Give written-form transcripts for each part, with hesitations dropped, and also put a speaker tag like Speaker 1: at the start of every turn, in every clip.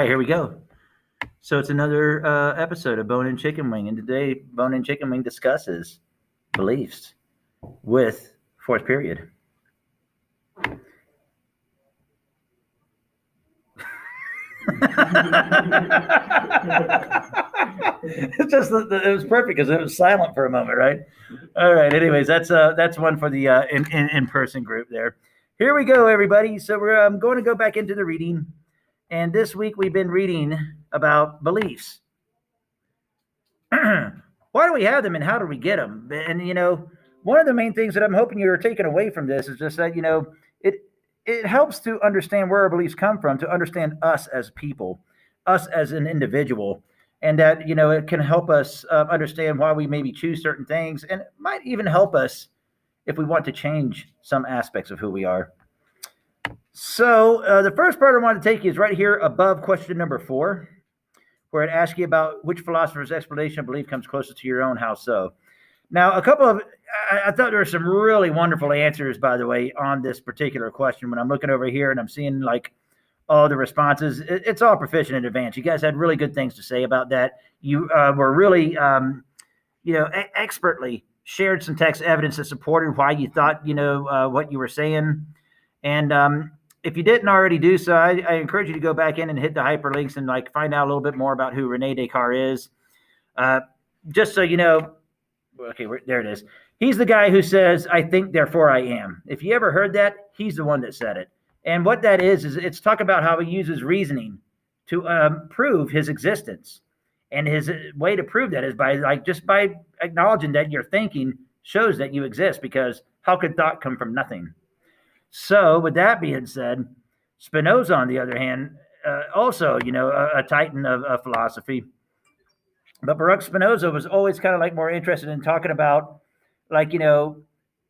Speaker 1: Right, here we go. So it's another episode of Bone and Chicken Wing, and today Bone and Chicken Wing discusses beliefs with fourth period. It's just it was perfect because it was silent for a moment, right? All right. Anyways, that's one for the in person group there. Here we go, everybody. So we're going to go back into the reading, and this week we've been reading about beliefs. Why do we have them, and how do we get them? And one of the main things that I'm hoping you're taking away from this is just that it helps to understand where our beliefs come from, to understand us as people, us as an individual, and that it can help us understand why we maybe choose certain things, and it might even help us if we want to change some aspects of who we are. So the first part I want to take you is right here above question number 4, where it asks you about which philosopher's explanation of belief comes closest to your own. How so? Now, I thought there were some really wonderful answers, by the way, on this particular question. When I'm looking over here and I'm seeing like all the responses, it's all proficient and advanced. You guys had really good things to say about that. You were really, expertly shared some text evidence that supported why you thought, what you were saying. And if you didn't already do so, I encourage you to go back in and hit the hyperlinks and like find out a little bit more about who Rene Descartes is. Just so you know, okay, there it is. He's the guy who says, "I think, therefore I am." If you ever heard that, he's the one that said it. And what that is it's talk about how he uses reasoning to prove his existence. And his way to prove that is just by acknowledging that your thinking shows that you exist, because how could thought come from nothing? So, with that being said, Spinoza, on the other hand, also, a titan of philosophy. But Baruch Spinoza was always kind of like more interested in talking about, talking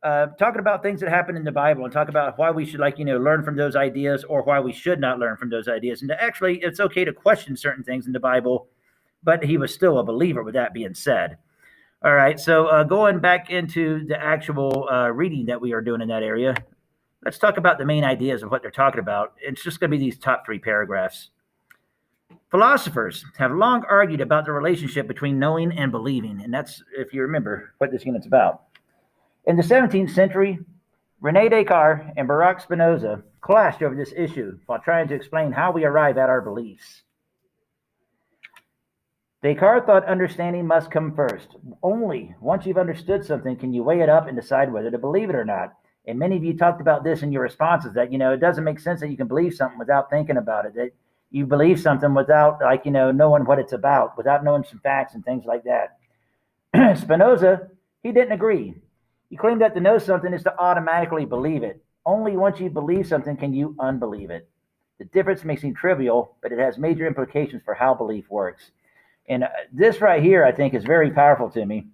Speaker 1: about things that happen in the Bible, and talk about why we should, learn from those ideas, or why we should not learn from those ideas. And actually, it's okay to question certain things in the Bible, but he was still a believer, with that being said. All right, so going back into the actual reading that we are doing in that area, let's talk about the main ideas of what they're talking about. It's just going to be these top 3 paragraphs. Philosophers have long argued about the relationship between knowing and believing, and that's, if you remember, what this unit's about. In the 17th century, Rene Descartes and Baruch Spinoza clashed over this issue while trying to explain how we arrive at our beliefs. Descartes thought understanding must come first. Only once you've understood something can you weigh it up and decide whether to believe it or not. And many of you talked about this in your responses, that, it doesn't make sense that you can believe something without thinking about it, that you believe something without, knowing what it's about, without knowing some facts and things like that. Spinoza, he didn't agree. He claimed that to know something is to automatically believe it. Only once you believe something can you unbelieve it. The difference may seem trivial, but it has major implications for how belief works. And this right here, I think, is very powerful to me.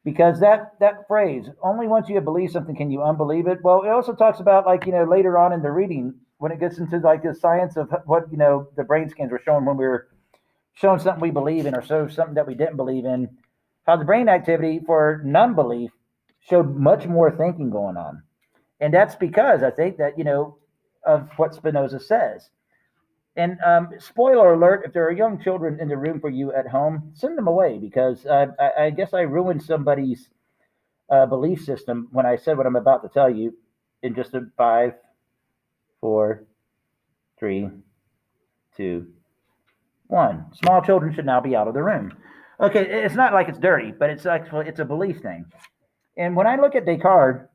Speaker 1: Because that phrase, only once you have believed something can you unbelieve it. Well, it also talks about, later on in the reading, when it gets into the science of what, the brain scans were showing when we were showing something we believe in, or so something that we didn't believe in, how the brain activity for non-belief showed much more thinking going on. And that's because I think that, of what Spinoza says. And spoiler alert, if there are young children in the room for you at home, send them away, because I guess I ruined somebody's belief system when I said what I'm about to tell you in just a 5, 4, 3, 2, 1. Small children should now be out of the room. Okay, it's not like it's dirty, but it's a belief thing. And when I look at Descartes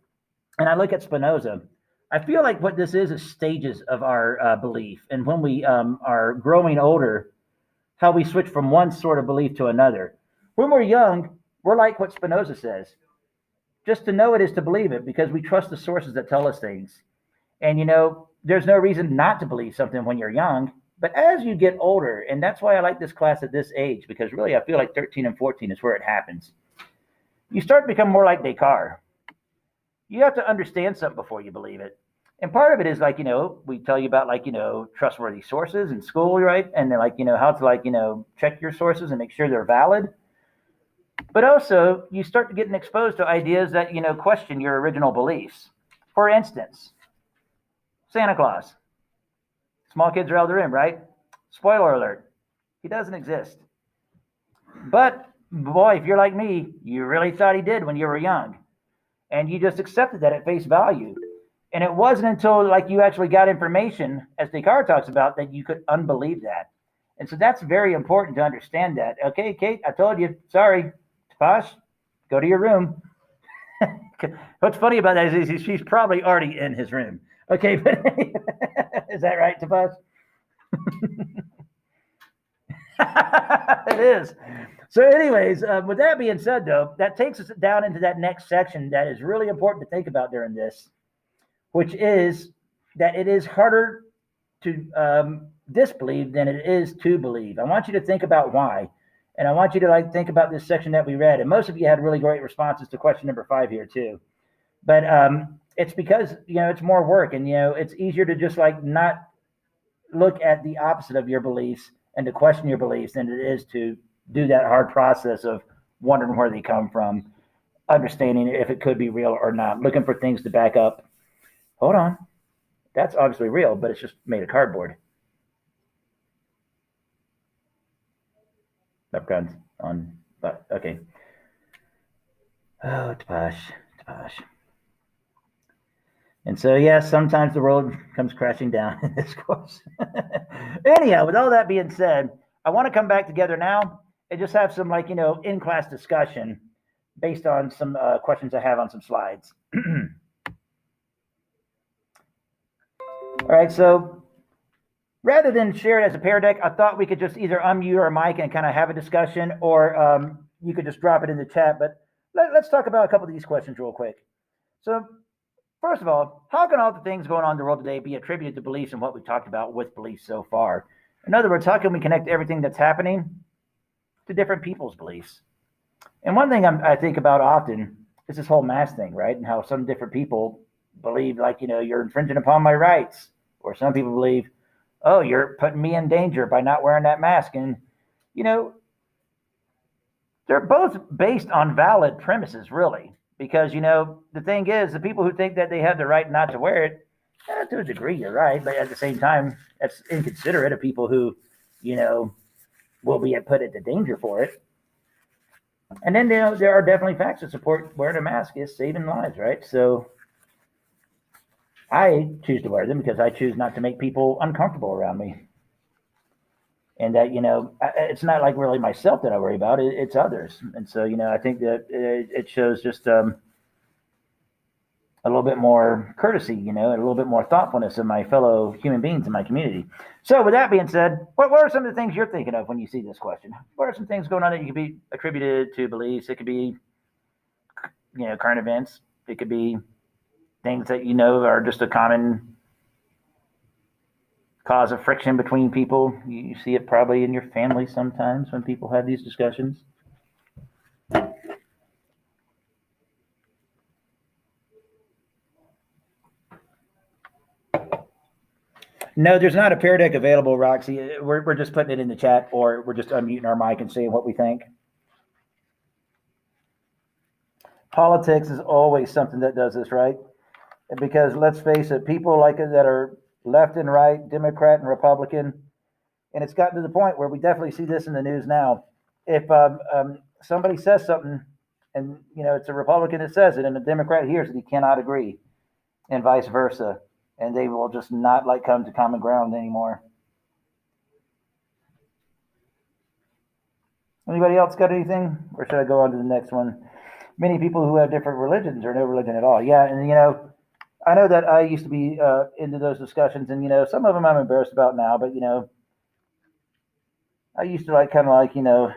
Speaker 1: and I look at Spinoza, I feel like what this is stages of our belief. And when we are growing older, how we switch from one sort of belief to another. When we're young, we're like what Spinoza says. Just to know it is to believe it, because we trust the sources that tell us things. And, there's no reason not to believe something when you're young. But as you get older, and that's why I like this class at this age, because really I feel like 13 and 14 is where it happens. You start to become more like Descartes. You have to understand something before you believe it. And part of it is we tell you about trustworthy sources in school, right? And then how to check your sources and make sure they're valid. But also you start to getting exposed to ideas that, question your original beliefs. For instance, Santa Claus. Small kids are out of the room, right? Spoiler alert, he doesn't exist. But boy, if you're like me, you really thought he did when you were young, and you just accepted that at face value. And it wasn't until like you actually got information, as Descartes talks about, that you could unbelieve that. And so that's very important to understand that. Okay, Kate, I told you. Sorry, Topash, go to your room. What's funny about that is she's probably already in his room. Okay, but is that right, Topash? It is. So, anyways, with that being said, though, that takes us down into that next section that is really important to think about during this, which is that it is harder to disbelieve than it is to believe. I want you to think about why. And I want you to like think about this section that we read. And most of you had really great responses to question number 5 here too. But it's because, it's more work, and, it's easier to just like not look at the opposite of your beliefs and to question your beliefs than it is to do that hard process of wondering where they come from, understanding if it could be real or not, looking for things to back up. Hold on. That's obviously real, but it's just made of cardboard. Leprechauns on, but okay. Oh, Topash. And so, yes, sometimes the world comes crashing down in this course. Anyhow, with all that being said, I want to come back together now and just have some in-class discussion based on some questions I have on some slides. All right, so rather than share it as a pair deck, I thought we could just either unmute our mic and kind of have a discussion, or you could just drop it in the chat. But let's talk about a couple of these questions real quick. So first of all, how can all the things going on in the world today be attributed to beliefs and what we've talked about with beliefs so far? In other words, how can we connect everything that's happening to different people's beliefs? And one thing I think about often is this whole mask thing, right? And how some different people believe, like, you're infringing upon my rights. Or some people believe, oh, you're putting me in danger by not wearing that mask. And, they're both based on valid premises, really. Because, the thing is, the people who think that they have the right not to wear it, to a degree, you're right. But at the same time, that's inconsiderate of people who, will be put into danger for it. And then, there are definitely facts that support wearing a mask is saving lives, right? So I choose to wear them because I choose not to make people uncomfortable around me. And that, it's not like really myself that I worry about, it's others. And so, I think that it shows just a little bit more courtesy, and a little bit more thoughtfulness of my fellow human beings in my community. So with that being said, what are some of the things you're thinking of when you see this question? What are some things going on that you could be attributed to beliefs? It could be, current events. It could be things that are just a common cause of friction between people. You see it probably in your family sometimes when people have these discussions. No, there's not a pair deck available, Roxy. We're just putting it in the chat, or we're just unmuting our mic and saying what we think. Politics is always something that does this, right? Because let's face it, people like it that are left and right, Democrat and Republican, and it's gotten to the point where we definitely see this in the news now. If somebody says something, and it's a Republican that says it, and a Democrat hears it, he cannot agree, and vice versa, and they will just not come to common ground anymore. Anybody else got anything, or should I go on to the next one? Many people who have different religions or no religion at all. Yeah, and I know that I used to be into those discussions, and some of them I'm embarrassed about now, but I used to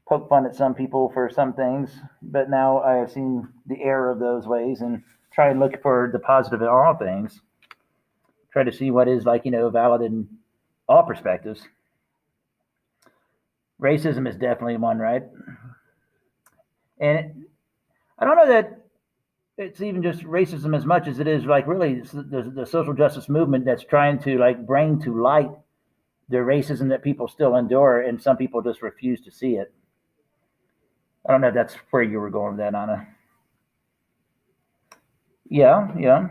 Speaker 1: poke fun at some people for some things, but now I have seen the error of those ways and try and look for the positive in all things. Try to see what is valid in all perspectives. Racism is definitely one, right? And I don't know that it's even just racism as much as it is really the social justice movement that's trying to bring to light the racism that people still endure, and some people just refuse to see it. I don't know if that's where you were going with that, Anna. Yeah.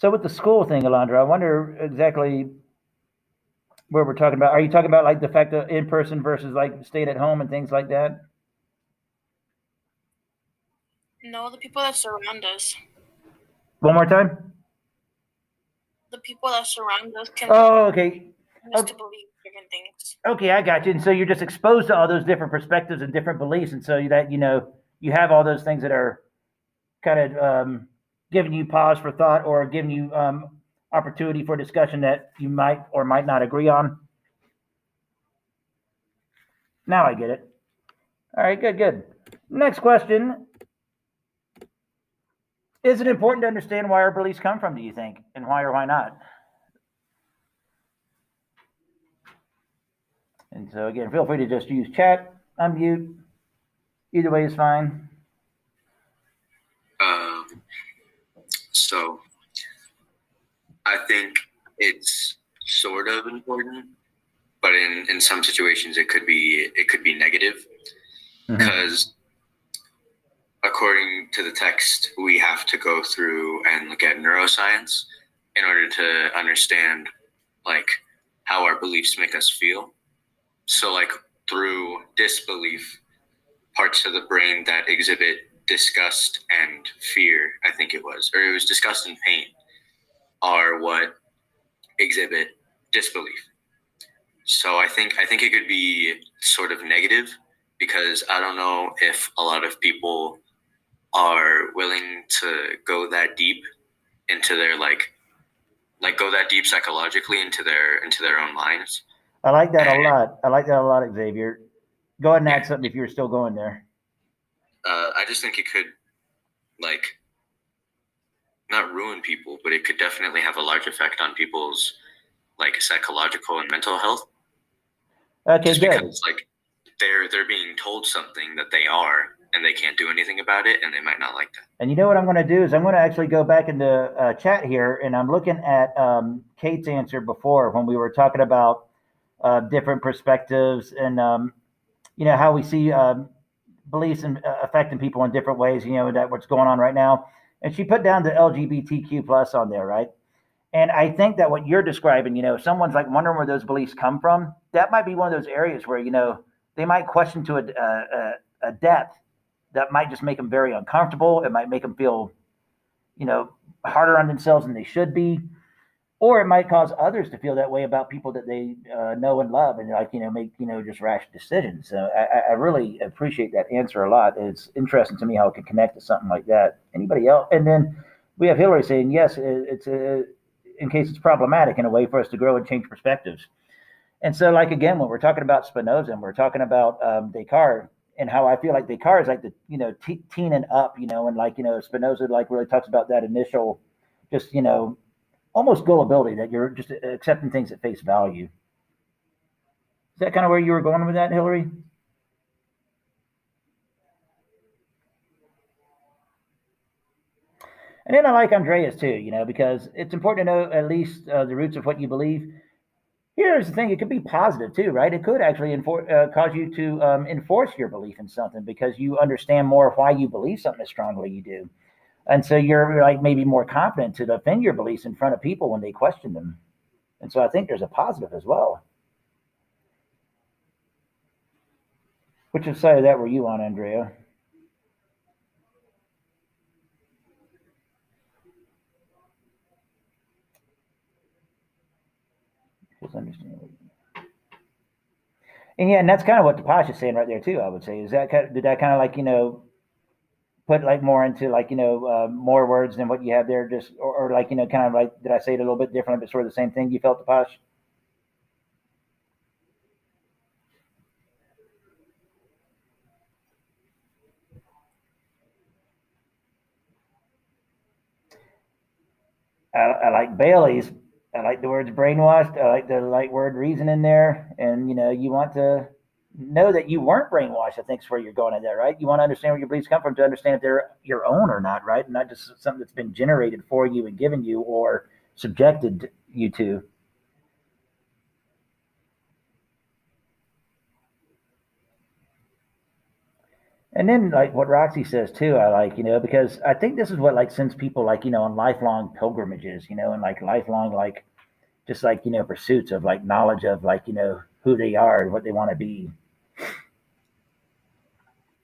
Speaker 1: So with the school thing, Alondra, I wonder exactly where we're talking about. Are you talking about like the fact of in person versus like staying at home and things like that?
Speaker 2: No, the people that surround us.
Speaker 1: One more time.
Speaker 2: The people that surround us can
Speaker 1: Oh, okay.
Speaker 2: us to believe different things.
Speaker 1: Okay, I got you. And so you're just exposed to all those different perspectives and different beliefs, and so that you have all those things that are kind of giving you pause for thought or giving you opportunity for discussion that you might or might not agree on. Now I get it. All right, good, good. Next question. Is it important to understand where our beliefs come from, do you think? And why or why not? And so again, feel free to just use chat, unmute. Either way is fine.
Speaker 3: So I think it's sort of important, but in some situations it could be negative because according to the text, we have to go through and look at neuroscience in order to understand like how our beliefs make us feel. So like through disbelief, parts of the brain that exhibit disgust and fear, I think it was disgust and pain, are what exhibit disbelief. So I think it could be sort of negative because I don't know if a lot of people are willing to go that deep into their like go that deep psychologically into their own minds.
Speaker 1: I like that a lot. I like that a lot, Xavier. Go ahead and add something if you're still going there.
Speaker 3: I just think it could like not ruin people, but it could definitely have a large effect on people's like psychological and mental health.
Speaker 1: Okay,
Speaker 3: just
Speaker 1: good.
Speaker 3: Because like they're being told something that they are and they can't do anything about it and they might not like that.
Speaker 1: And you know what I'm going to do is I'm going to actually go back into chat here and I'm looking at Kate's answer before when we were talking about different perspectives and how we see beliefs and affecting people in different ways. That what's going on right now. And she put down the LGBTQ plus on there, right? And I think that what you're describing, if someone's like wondering where those beliefs come from, that might be one of those areas where they might question to a depth that might just make them very uncomfortable. It might make them feel, harder on themselves than they should be, or it might cause others to feel that way about people that they know and love, and make just rash decisions. So I really appreciate that answer a lot. It's interesting to me how it can connect to something like that. Anybody else? And then we have Hillary saying yes, it's in case it's problematic in a way for us to grow and change perspectives. And so, like again, when we're talking about Spinoza and we're talking about Descartes, and how I feel like Descartes is like the teen and up, and like Spinoza like really talks about that initial, just almost gullibility that you're just accepting things at face value. Is that kind of where you were going with that, Hillary? And then I like Andreas too, because it's important to know at least the roots of what you believe. Here's the thing: it could be positive too, right? It could actually cause you to enforce your belief in something because you understand more of why you believe something as strongly you do, and so you're like maybe more confident to defend your beliefs in front of people when they question them. And so I think there's a positive as well. Which side of that were you on, Andrea? Just understand. And yeah, and that's kind of what Topash is saying right there too. I would say is that did that kind of like put like more into like more words than what you have there, just or like kind of like did I say it a little bit different, but sort of the same thing you felt, Topash? I like Bailey's. I like the words brainwashed. I like the word reason in there, and you want to know that you weren't brainwashed. I think is where you're going in there, right? You want to understand where your beliefs come from to understand if they're your own or not, right? And not just something that's been generated for you and given you or subjected you to. And then like what Roxy says too, I like, because I think this is what like sends people like, on lifelong pilgrimages, and like lifelong like just like, pursuits of like knowledge of like, who they are and what they want to be.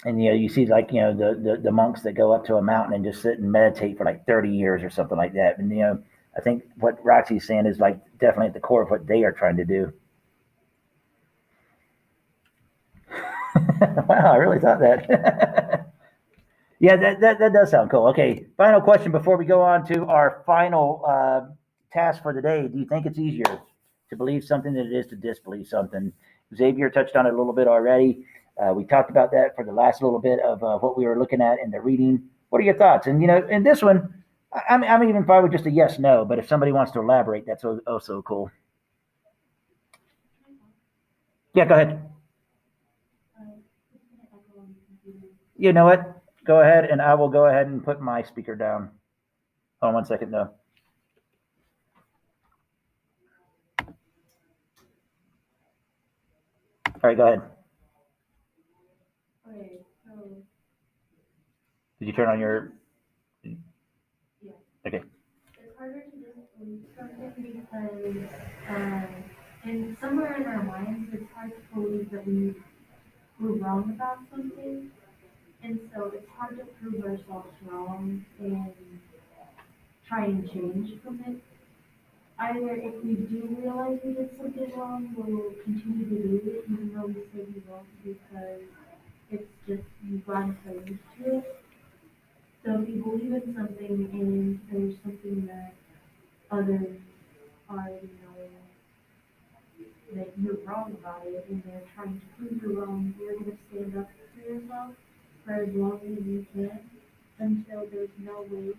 Speaker 1: And you see like, the monks that go up to a mountain and just sit and meditate for like 30 years or something like that. And I think what Roxy's saying is like definitely at the core of what they are trying to do. Wow, I really thought that. Yeah, that does sound cool. Okay, final question before we go on to our final task for the day. Do you think it's easier to believe something than it is to disbelieve something? Xavier touched on it a little bit already. We talked about that for the last little bit of what we were looking at in the reading. What are your thoughts? And in this one, I'm even fine with just a yes, no. But if somebody wants to elaborate, that's also cool. Yeah, go ahead. You know what? Go ahead, and I will go ahead and put my speaker down. Hold on 1 second, though. All right, go ahead.
Speaker 4: Okay, so
Speaker 1: Did you turn on your?
Speaker 4: yeah,
Speaker 1: Okay.
Speaker 4: it's harder to just believe something because, and somewhere in our minds, it's hard to believe that we're wrong about something, and so it's hard to prove ourselves wrong and try and change from it. Either if we do realize we did something wrong, we'll continue to do it even though we said we won't because it's just you've gotten so used to it. So if you believe in something and there's something that others already know that you're wrong about it and they're trying to prove you're wrong, you're going to stand up for yourself for as long as you can until there's no way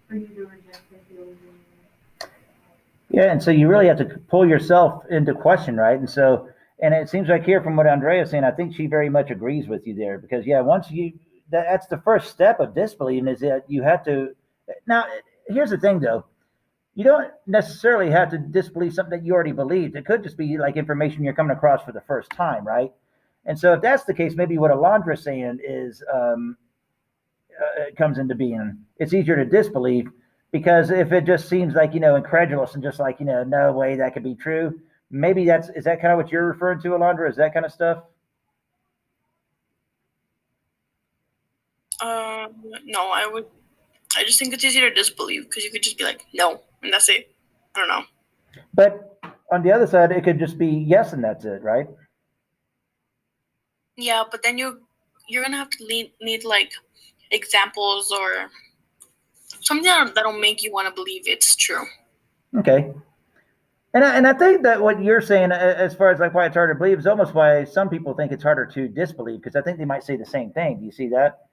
Speaker 4: for you to reject the feelings anymore.
Speaker 1: Yeah, and so you really have to pull yourself into question, right? And so, and it seems like here from what Andrea's saying, I think she very much agrees with you there because yeah, once that's the first step of disbelieving is that you have to. Now, here's the thing though, you don't necessarily have to disbelieve something that you already believed. It could just be like information you're coming across for the first time, right? And so if that's the case, maybe what Alondra's saying is comes into being. It's easier to disbelieve because if it just seems like incredulous and just like no way that could be true. Maybe is that kind of what you're referring to, Alondra? Is that kind of stuff?
Speaker 2: No, I just think it's easier to disbelieve because you could just be like, no, and that's it. I don't know.
Speaker 1: But on the other side, it could just be yes and that's it, right?
Speaker 2: Yeah, but then you're gonna have to need like examples or something that'll make you want to believe it's true.
Speaker 1: Okay. And I think that what you're saying, as far as like why it's harder to believe, is almost why some people think it's harder to disbelieve because I think they might say the same thing. Do you see that?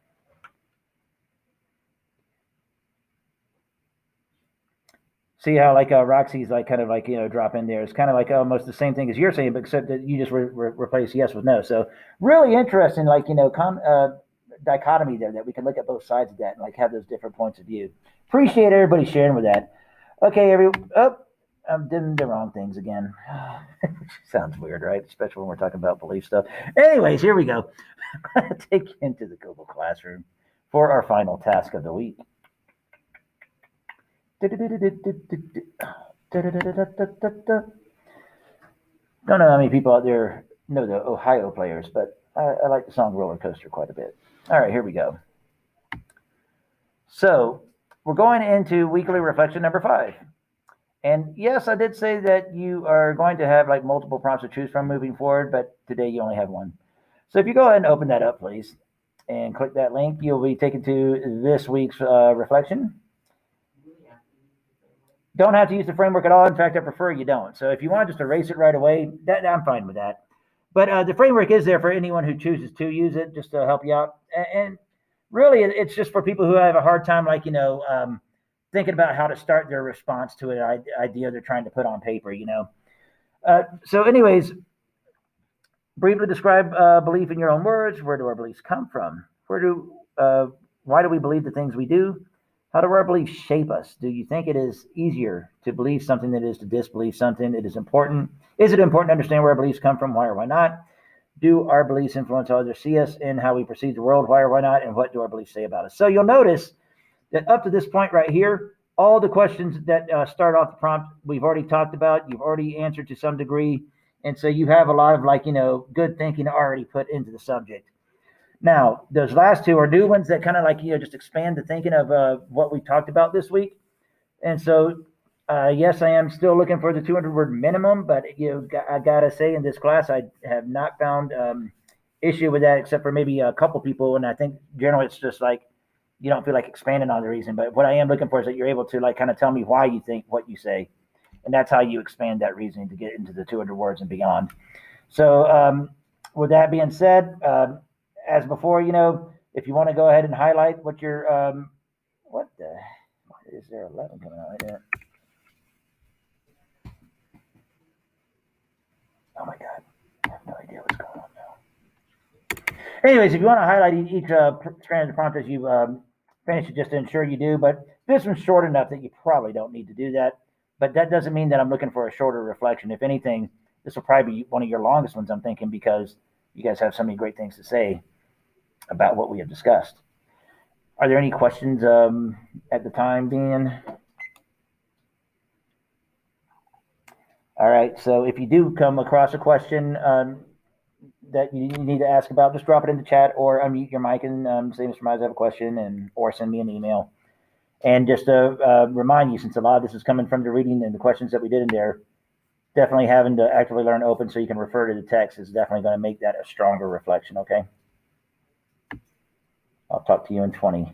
Speaker 1: See how like Roxy's like kind of like drop in there. It's kind of like almost the same thing as you're saying, but except that you just replace yes with no. So really interesting, like dichotomy there that we can look at both sides of that and like have those different points of view. Appreciate everybody sharing with that. Okay, I'm doing the wrong things again. Sounds weird, right? Especially when we're talking about belief stuff. Anyways, here we go. Take you into the Google Classroom for our final task of the week. Don't know how many people out there know the Ohio Players, but I like the song Roller Coaster quite a bit. All right, here we go. So we're going into weekly reflection number 5. And yes, I did say that you are going to have like multiple prompts to choose from moving forward, but today you only have one. So if you go ahead and open that up, please, and click that link, you'll be taken to this week's reflection. Don't have to use the framework at all. In fact, I prefer you don't. So if you want to just erase it right away, I'm fine with that. But the framework is there for anyone who chooses to use it, just to help you out. And really, it's just for people who have a hard time, like thinking about how to start their response to an idea they're trying to put on paper. So, anyways, briefly describe belief in your own words. Where do our beliefs come from? Why do we believe the things we do? How do our beliefs shape us? Do you think it is easier to believe something than it is to disbelieve something? It is important. Is it important to understand where our beliefs come from? Why or why not? Do our beliefs influence others see us in how we perceive the world? Why or why not? And what do our beliefs say about us? So you'll notice that up to this point right here, all the questions that start off the prompt, we've already talked about, you've already answered to some degree. And so you have a lot of like, good thinking already put into the subject. Now, those last two are new ones that kind of like, just expand the thinking of what we talked about this week. And so, yes, I am still looking for the 200 word minimum, but I gotta say in this class, I have not found issue with that except for maybe a couple people. And I think generally it's just like, you don't feel like expanding on the reason, but what I am looking for is that you're able to like kind of tell me why you think what you say. And that's how you expand that reasoning to get into the 200 words and beyond. So, with that being said, as before, if you want to go ahead and highlight what your, what is there 11 coming out right there? Oh my God, I have no idea what's going on now. Anyways, if you want to highlight each strand of the prompt as you finish it, just to ensure you do, but this one's short enough that you probably don't need to do that. But that doesn't mean that I'm looking for a shorter reflection. If anything, this will probably be one of your longest ones, I'm thinking, because you guys have so many great things to say about what we have discussed. Are there any questions at the time being? All right, so if you do come across a question that you need to ask about, just drop it in the chat or unmute your mic and say, Mr. Mize, I have a question, or send me an email. And just to remind you, since a lot of this is coming from the reading and the questions that we did in there, definitely having to actively learn open so you can refer to the text is definitely going to make that a stronger reflection, okay? I'll talk to you in 20.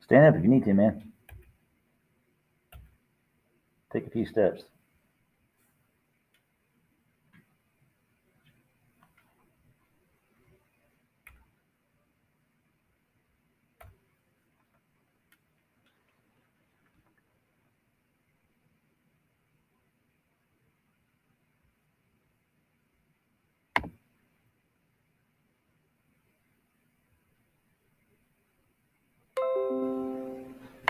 Speaker 1: Stand up if you need to, man. Take a few steps.